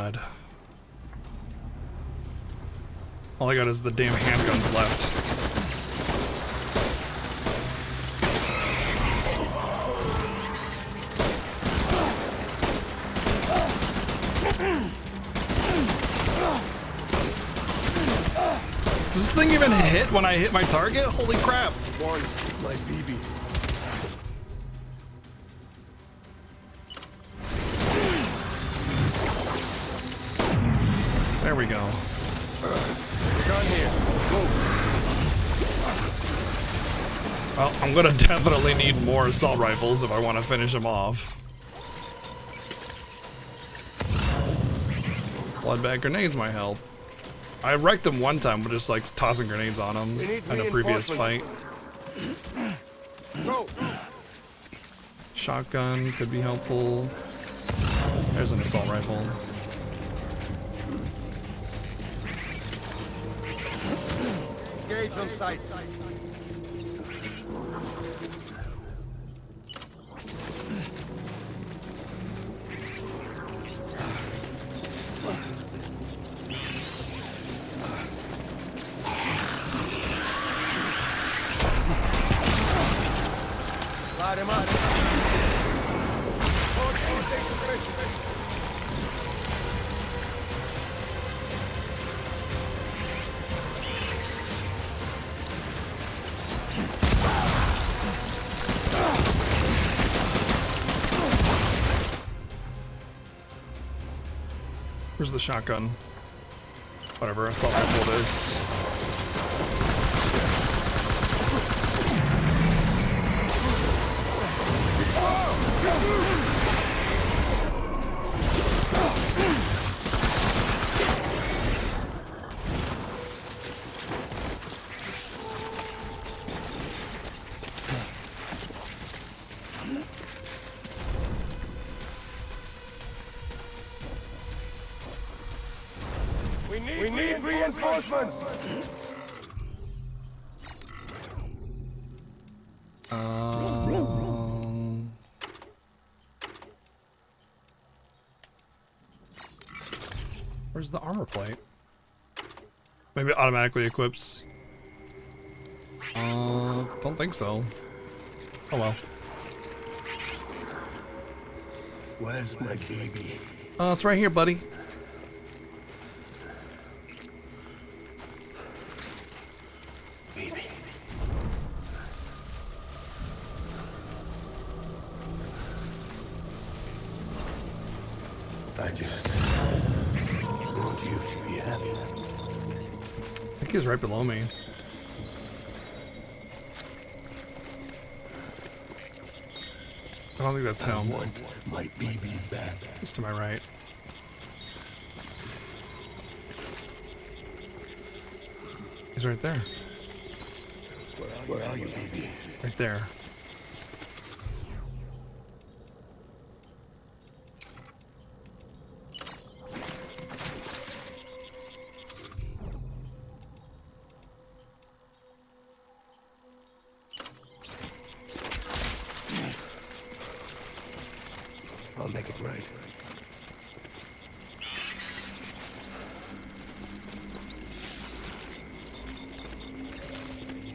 god. All I got is the damn handguns left. Does this thing even hit when I hit my target? Holy crap. One, my BB. There we go. Gun here. Go. Well, I'm gonna definitely need more assault rifles if I want to finish them off. Blood bag grenades might help. I wrecked him one time with just like tossing grenades on him in a previous fight. Go. Shotgun could be helpful. There's an assault rifle. Engage on sight. Light him up. Where's the shotgun? Whatever, assault rifle it is. We need reinforcements. Where's the armor plate? Maybe it automatically equips. Don't think so. Oh well. Where's my baby? It's right here, buddy. Baby. I just want you to be happy. I think he's right below me. I don't think that's him. I want my baby back. He's to my right. He's right there. Where are you, baby? Right there. I'll make it right.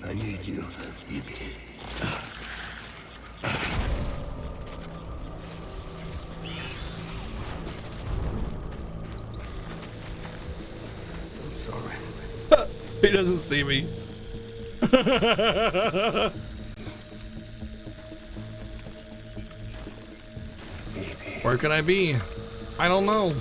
I need you, baby. I'm sorry. He doesn't see me. Where can I be? I don't know.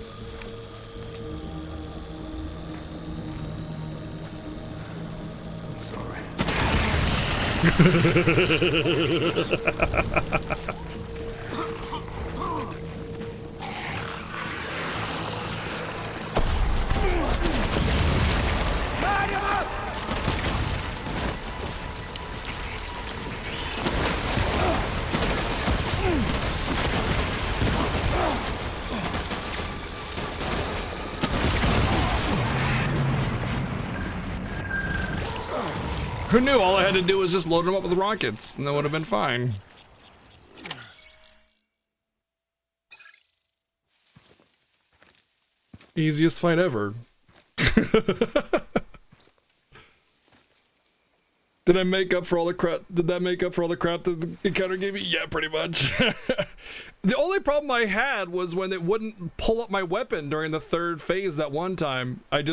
Who knew? All I had to do was just load them up with rockets, and that would have been fine. Easiest fight ever. Did I make up for all the crap? Did that make up for all the crap that the encounter gave me? Yeah, pretty much. The only problem I had was when it wouldn't pull up my weapon during the third phase that one time. He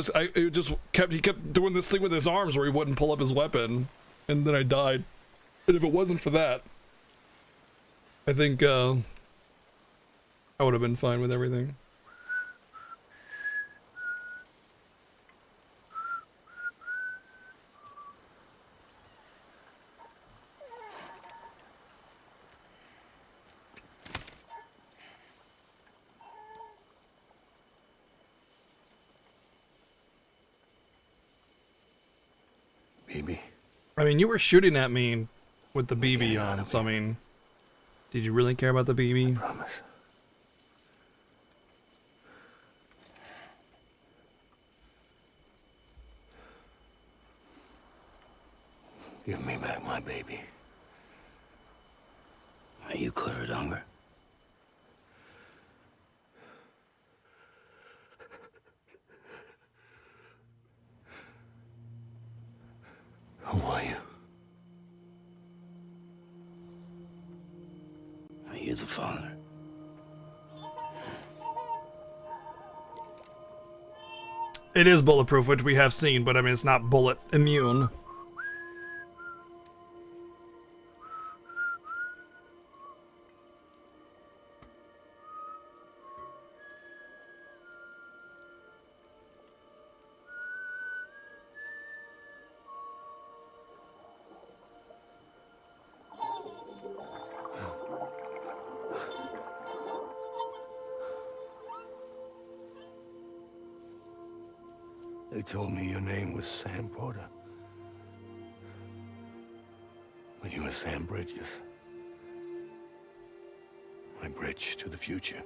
kept doing this thing with his arms where he wouldn't pull up his weapon, and then I died. And if it wasn't for that, I think I would have been fine with everything. BB. I mean, you were shooting at me with the BB on, so I mean, did you really care about the BB? I promise. Give me back my baby. Are you clear, Donger? Who are you? Are you the father? It is bulletproof, which we have seen, but I mean, it's not bullet immune. They told me your name was Sam Porter. But you were Sam Bridges. My bridge to the future.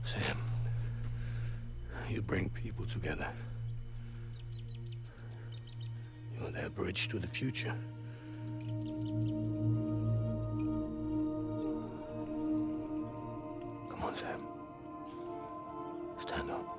Sam, you bring people together. You're their bridge to the future. Come on, Sam. Stand up.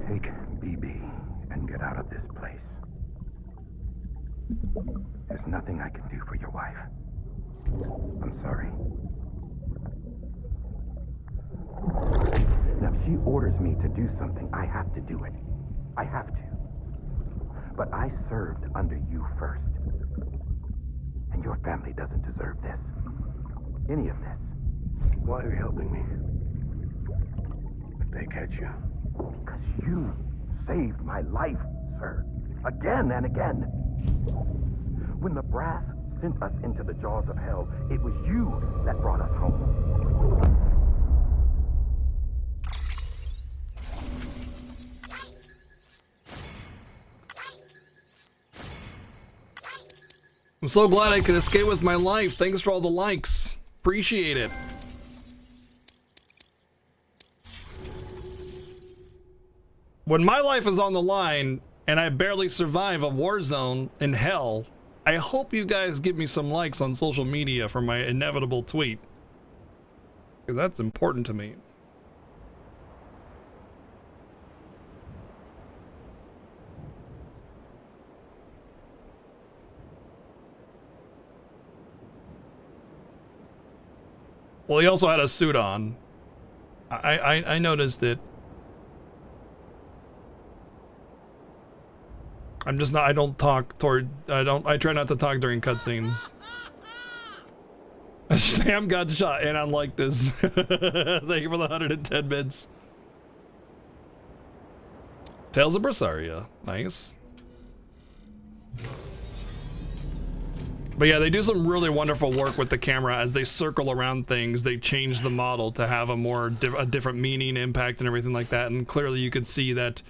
Take BB and get out of this place. There's nothing I can do for your wife. I'm sorry. Now, if she orders me to do something, I have to do it. I have to. But I served under you first. And your family doesn't deserve this. Any of this. Why are you helping me? If they catch you. Because you saved my life, sir. Again and again. When the brass sent us into the jaws of hell, it was you that brought us home. I'm so glad I could escape with my life. Thanks for all the likes. Appreciate it. When my life is on the line and I barely survive a war zone in hell, I hope you guys give me some likes on social media for my inevitable tweet. Because that's important to me. Well, he also had a suit on. I noticed it. I'm just not, I try not to talk during cutscenes. Sam got shot and I like this. Thank you for the 110 bits. Tales of Berseria. Nice. But yeah, they do some really wonderful work with the camera as they circle around things. They change the model to have a different meaning, impact, and everything like that. And clearly you could see that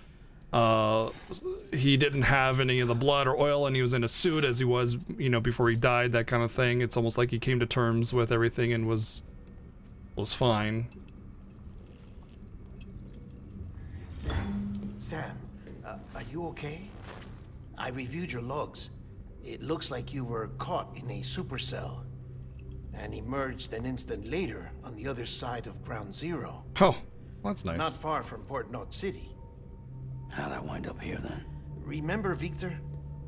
he didn't have any of the blood or oil, and he was in a suit as he was, you know, before he died, that kind of thing. It's almost like he came to terms with everything and was fine. Sam, are you okay? I reviewed your logs. It looks like you were caught in a supercell and emerged an instant later on the other side of Ground Zero. Oh, that's nice. Not far from Port Knot City. How'd I wind up here then? Remember Victor?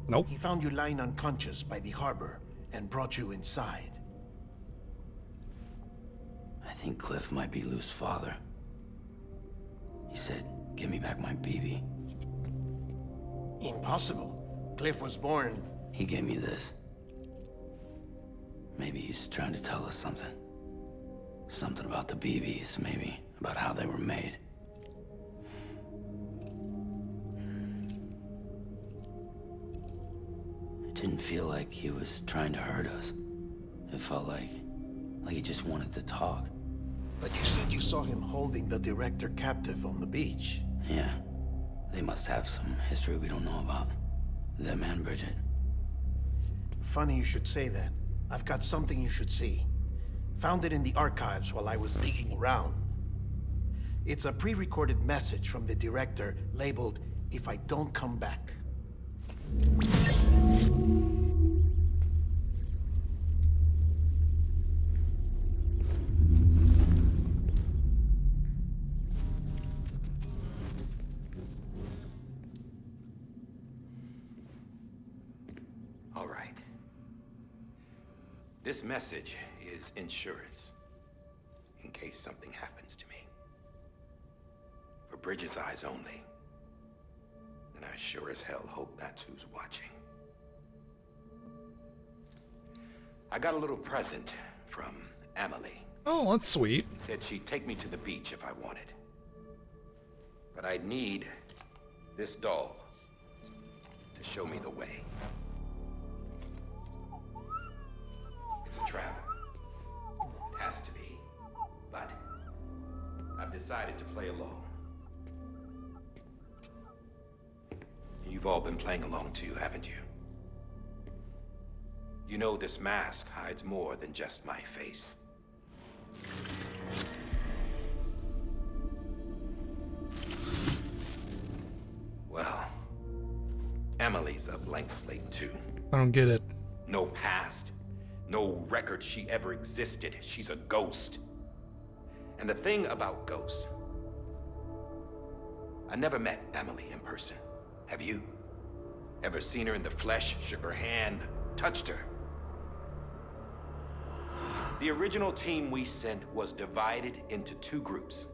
Nope. He found you lying unconscious by the harbor and brought you inside. I think Cliff might be Lou's father. He said, give me back my BB. Impossible. Cliff was born... He gave me this. Maybe he's trying to tell us something. Something about the BBs, maybe. About how they were made. It didn't feel like he was trying to hurt us. It felt like he just wanted to talk. But you said you saw him holding the director captive on the beach. Yeah. They must have some history we don't know about. Them and Bridget. Funny you should say that. I've got something you should see. Found it in the archives while I was digging around. It's a pre-recorded message from the director labeled, "If I don't come back." All right. This message is insurance, in case something happens to me. For Bridget's eyes only. And I sure as hell hope that's who's watching. I got a little present from Emily. Oh, that's sweet. Said she'd take me to the beach if I wanted. But I'd need this doll to show me the way. It's a trap. It has to be. But I've decided to play along. You've all been playing along too, haven't you? You know this mask hides more than just my face. Well, Emily's a blank slate too. I don't get it. No past, no record she ever existed. She's a ghost. And the thing about ghosts, I never met Emily in person. Have you? Ever seen her in the flesh, shook her hand, touched her? The original team we sent was divided into two groups.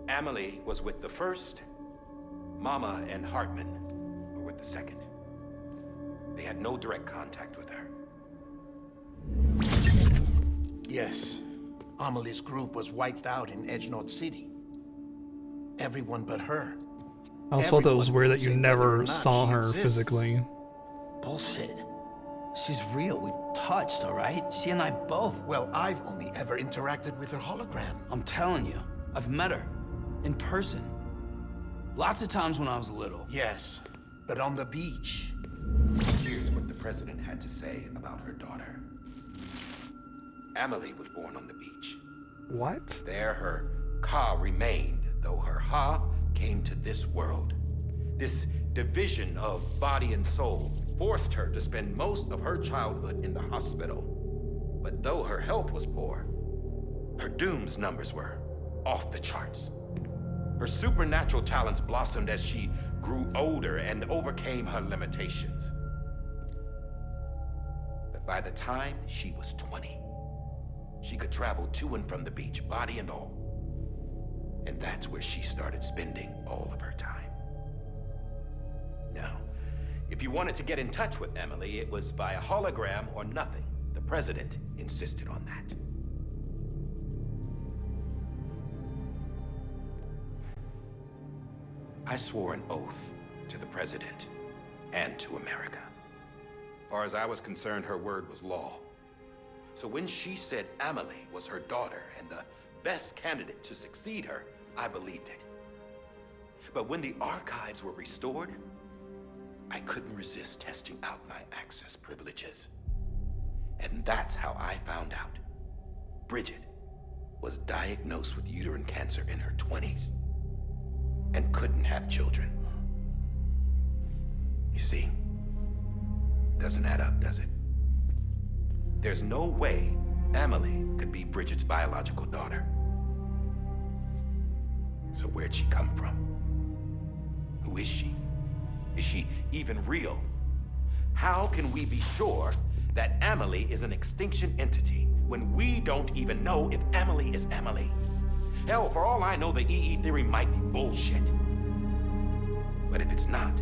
Emily was with the first, Mama and Hartman were with the second. They had no direct contact with her. Yes. Amelie's group was wiped out in Edge Knot City. Everyone but her. I also thought it was weird that you Everyone whether or never not saw she her exists. physically. Bullshit. She's real. We touched, all right? She and I both. Well, I've only ever interacted with her hologram. I'm telling you, I've met her. In person. Lots of times when I was little. Yes, but on the beach. Here's what the president had to say about her daughter. Amelie was born on the beach. What? There her Ka remained, though her Ha came to this world. This division of body and soul forced her to spend most of her childhood in the hospital. But though her health was poor, her Doom's numbers were off the charts. Her supernatural talents blossomed as she grew older and overcame her limitations. But by the time she was 20, she could travel to and from the beach, body and all. And that's where she started spending all of her time. Now, if you wanted to get in touch with Emily, it was via hologram or nothing. The president insisted on that. I swore an oath to the president and to America. As far as I was concerned, her word was law. So when she said Amelie was her daughter and the best candidate to succeed her, I believed it. But when the archives were restored, I couldn't resist testing out my access privileges. And that's how I found out Bridget was diagnosed with uterine cancer in her 20s and couldn't have children. You see, doesn't add up, does it? There's no way Amelie could be Bridget's biological daughter. So where'd she come from? Who is she? Is she even real? How can we be sure that Amelie is an extinction entity when we don't even know if Amelie is Amelie? Hell, for all I know, the EE theory might be bullshit. But if it's not,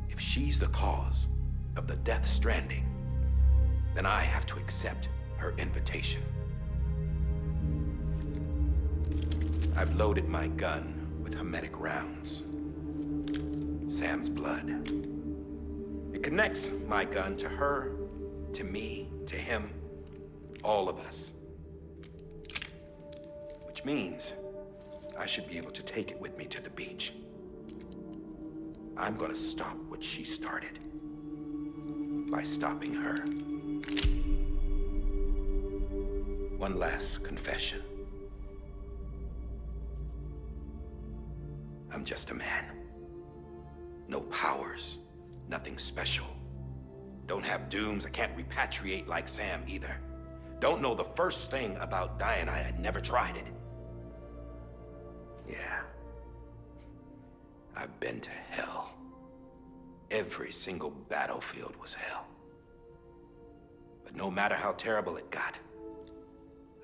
if she's the cause of the death stranding, then I have to accept her invitation. I've loaded my gun with hermetic rounds. Sam's blood. It connects my gun to her, to me, to him, all of us. Which means I should be able to take it with me to the beach. I'm gonna stop what she started by stopping her. One last confession. I'm just a man. No powers, nothing special. Don't have dooms, I can't repatriate like Sam either. Don't know the first thing about dying, I had never tried it. Yeah. I've been to hell. Every single battlefield was hell. But no matter how terrible it got,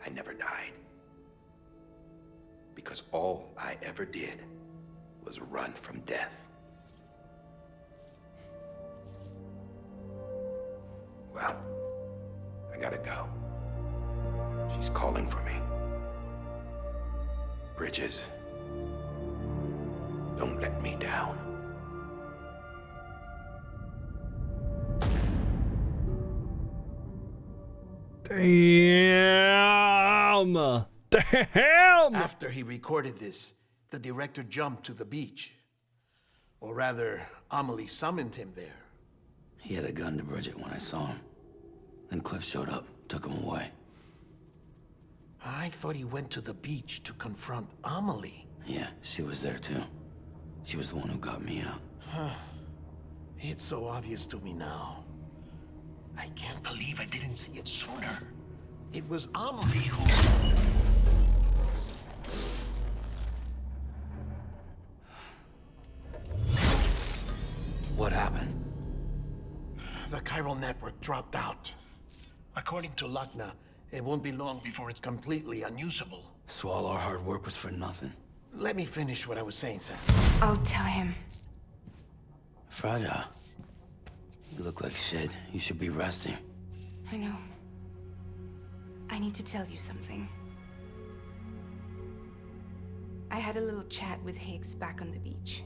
I never died. Because all I ever did was run from death. Well, I gotta go. She's calling for me. Bridges, don't let me down. Damn! Damn! After he recorded this, the director jumped to the beach. Or rather, Amelie summoned him there. He had a gun to Bridget when I saw him. Then Cliff showed up, took him away. I thought he went to the beach to confront Amelie. Yeah, she was there too. She was the one who got me out. It's so obvious to me now. I can't believe I didn't see it sooner. It was Amelie who... What happened? The chiral network dropped out. According to Luckna, it won't be long before it's completely unusable. So all our hard work was for nothing. Let me finish what I was saying, Sam. I'll tell him. Fragile. You look like shit. You should be resting. I know. I need to tell you something. I had a little chat with Higgs back on the beach.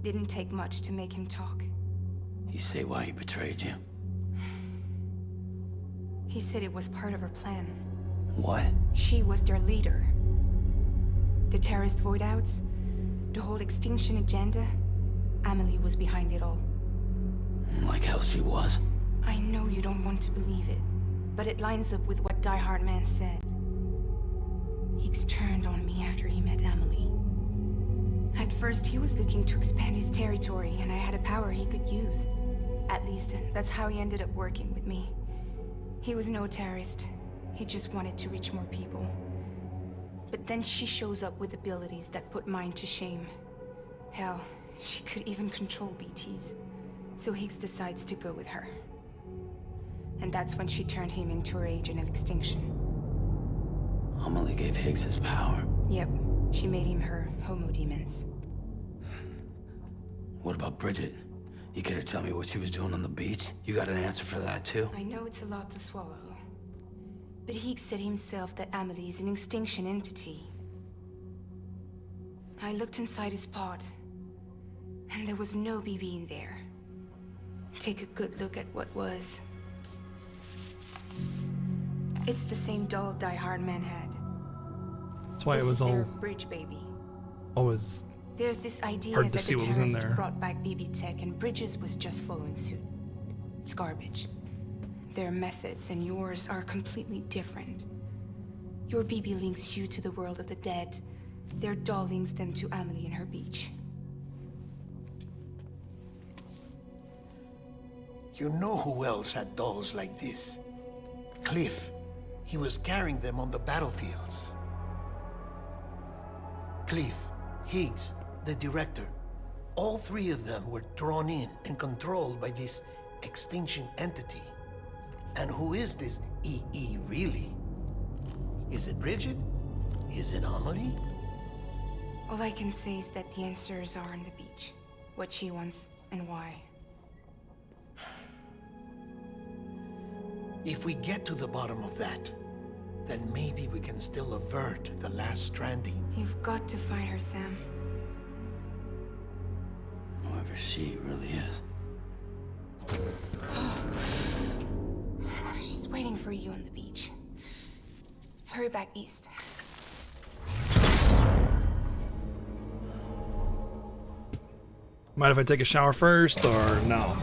Didn't take much to make him talk. You say why he betrayed you? He said it was part of her plan. What? She was their leader. The terrorist void outs, the whole extinction agenda, Amelie was behind it all. Like hell she was. I know you don't want to believe it, but it lines up with what Die Hard Man said. Higgs turned on me after he met Emily. At first, he was looking to expand his territory, and I had a power he could use. At least, that's how he ended up working with me. He was no terrorist. He just wanted to reach more people. But then she shows up with abilities that put mine to shame. Hell, she could even control BTs. So Higgs decides to go with her. And that's when she turned him into her agent of extinction. Amelie gave Higgs his power. Yep, she made him her homo demons. What about Bridget? You care to tell me what she was doing on the beach? You got an answer for that too? I know it's a lot to swallow. But Higgs said himself that Amelie is an extinction entity. I looked inside his pod, and there was no BB in there. Take a good look at what was. It's the same doll Die Hard Man had. That's why This it was is their all bridge baby. always There's this idea hard to that see the what was in terrorists there. brought back BB tech and Bridges was just following suit. It's garbage. Their methods and yours are completely different. Your BB links you to the world of the dead. Their doll links them to Amelie and her beach. You know who else had dolls like this? Cliff. He was carrying them on the battlefields. Cliff, Higgs, the director. All three of them were drawn in and controlled by this extinction entity. And who is this EE really? Is it Bridget? Is it Amelie? All I can say is that the answers are on the beach. What she wants and why. If we get to the bottom of that, then maybe we can still avert the last stranding. You've got to find her, Sam. Whoever she really is. She's waiting for you on the beach. Hurry back east. Mind if I take a shower first, or no?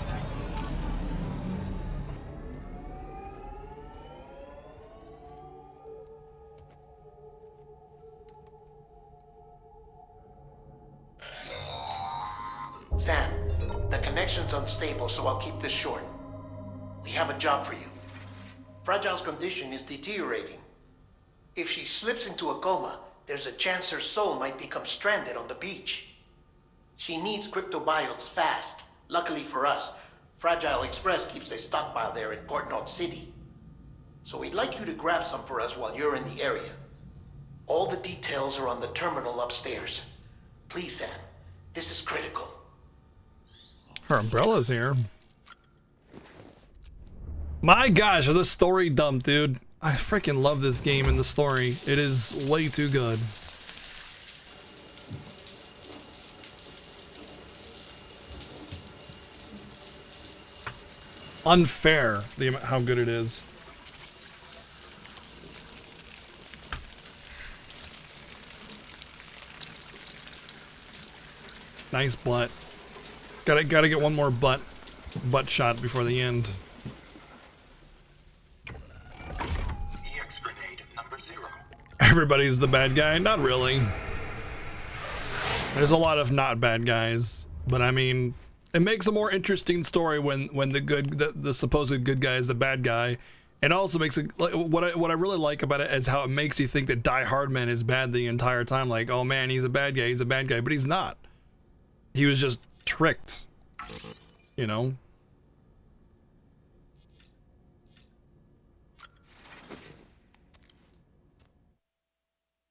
Sam, the connection's unstable, so I'll keep this short. We have a job for you. Fragile's condition is deteriorating. If she slips into a coma, there's a chance her soul might become stranded on the beach. She needs cryptobiotes fast. Luckily for us, Fragile Express keeps a stockpile there in Port Knot City. So we'd like you to grab some for us while you're in the area. All the details are on the terminal upstairs. Please, Sam, this is critical. Her umbrella's here. My gosh, this story dump, dude. I freaking love this game and the story. It is way too good. Unfair, how good it is. Nice butt. Gotta get one more butt shot before the end. EX grenade number 0. Everybody's the bad guy? Not really. There's a lot of not bad guys, but I mean, it makes a more interesting story when the supposed good guy is the bad guy. It also makes it, like, what I really like about it is how it makes you think that Die Hard Man is bad the entire time. Like, oh man, he's a bad guy, but he's not. He was just tricked, you know?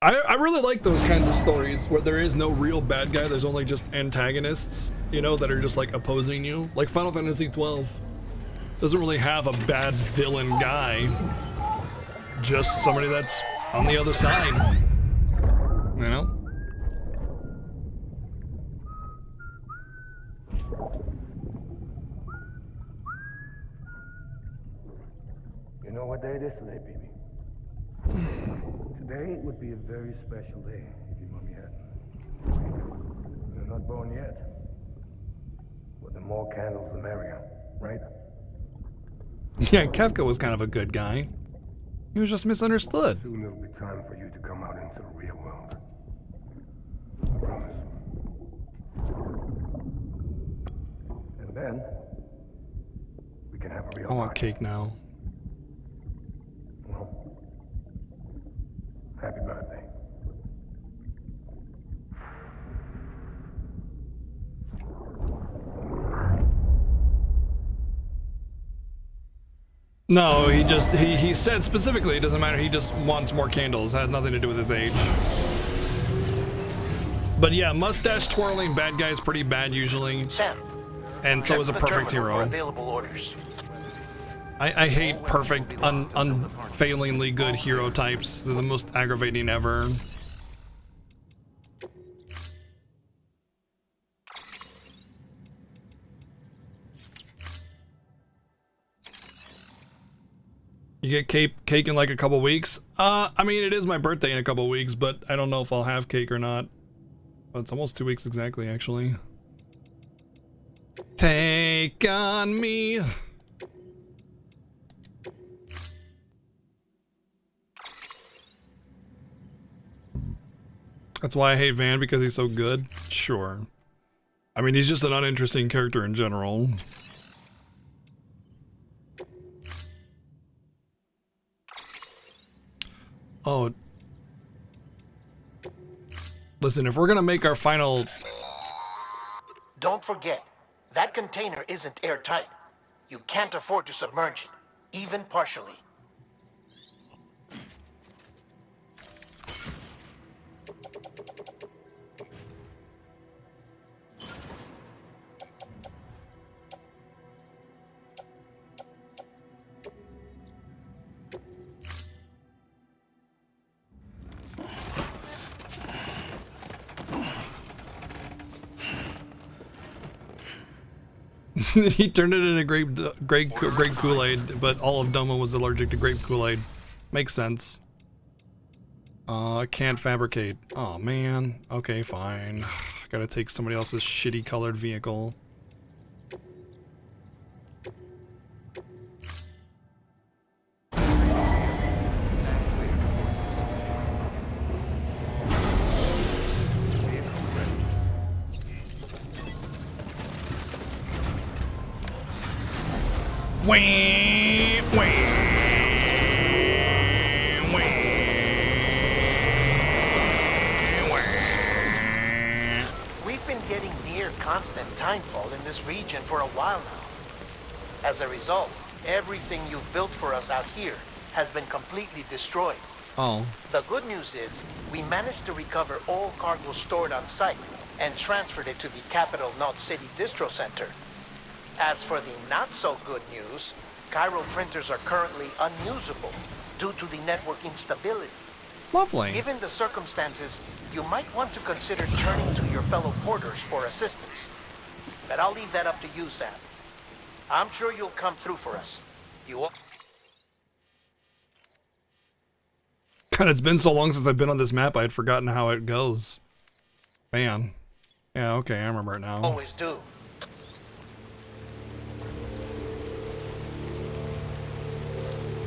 I really like those kinds of stories where there is no real bad guy, there's only just antagonists, you know, that are just like opposing you. Like Final Fantasy 12 doesn't really have a bad villain guy, just somebody that's on the other side, you know? You know what day it is today, baby? Today would be a very special day if your mommy hadn't. You're not born yet. But the more candles, the merrier. right? Yeah, Kefka was kind of a good guy. He was just misunderstood. Soon it'll be time for you to come out into the real world. Promise. And then we can have a real I want life. cake now. Well, happy birthday. No, he said specifically it doesn't matter, he just wants more candles. It has nothing to do with his age. But yeah, mustache twirling bad guy is pretty bad usually. Sam, And so check is a the perfect terminal for hero. available orders. I hate perfect, unfailingly good hero types. They're the most aggravating ever. You get cake in like a couple weeks? I mean, it is my birthday in a couple weeks, but I don't know if I'll have cake or not. But it's almost 2 weeks exactly, actually. Take on me. That's why I hate Van, because he's so good? Sure. I mean, he's just an uninteresting character in general. Oh. Listen, if we're gonna make our final... Don't forget, that container isn't airtight. You can't afford to submerge it, even partially. He turned it into grape Kool-Aid, but all of Doma was allergic to grape Kool-Aid. Makes sense. Can't fabricate. Oh man. Okay, fine. Gotta take somebody else's shitty colored vehicle. Wah, wah, We've been getting near constant timefall in this region for a while now. As a result, everything you've built for us out here has been completely destroyed. Oh. The good news is, we managed to recover all cargo stored on site and transferred it to the Capital Knot City Distro Center. As for the not-so-good news, chiral printers are currently unusable due to the network instability. Lovely. Given the circumstances, you might want to consider turning to your fellow porters for assistance. But I'll leave that up to you, Sam. I'm sure you'll come through for us. You will. God, it's been so long since I've been on this map, I had forgotten how it goes. Man. Yeah, okay, I remember it now. Always do.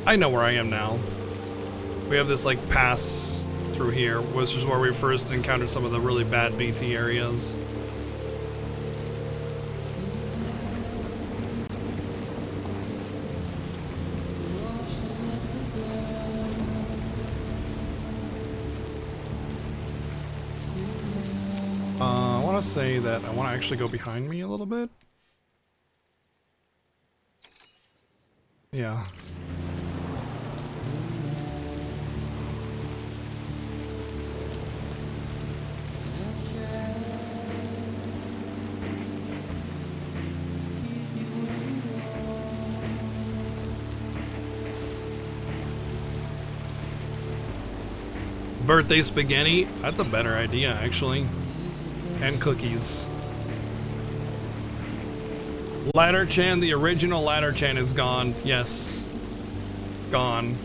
I know where I am now. We have this, like, pass through here, which is where we first encountered some of the really bad BT areas. I want to say that I want to actually go behind me a little bit. Yeah. Birthday spaghetti? That's a better idea, actually. And cookies. Ladder Chan, the original Ladder Chan is gone. Yes. Gone.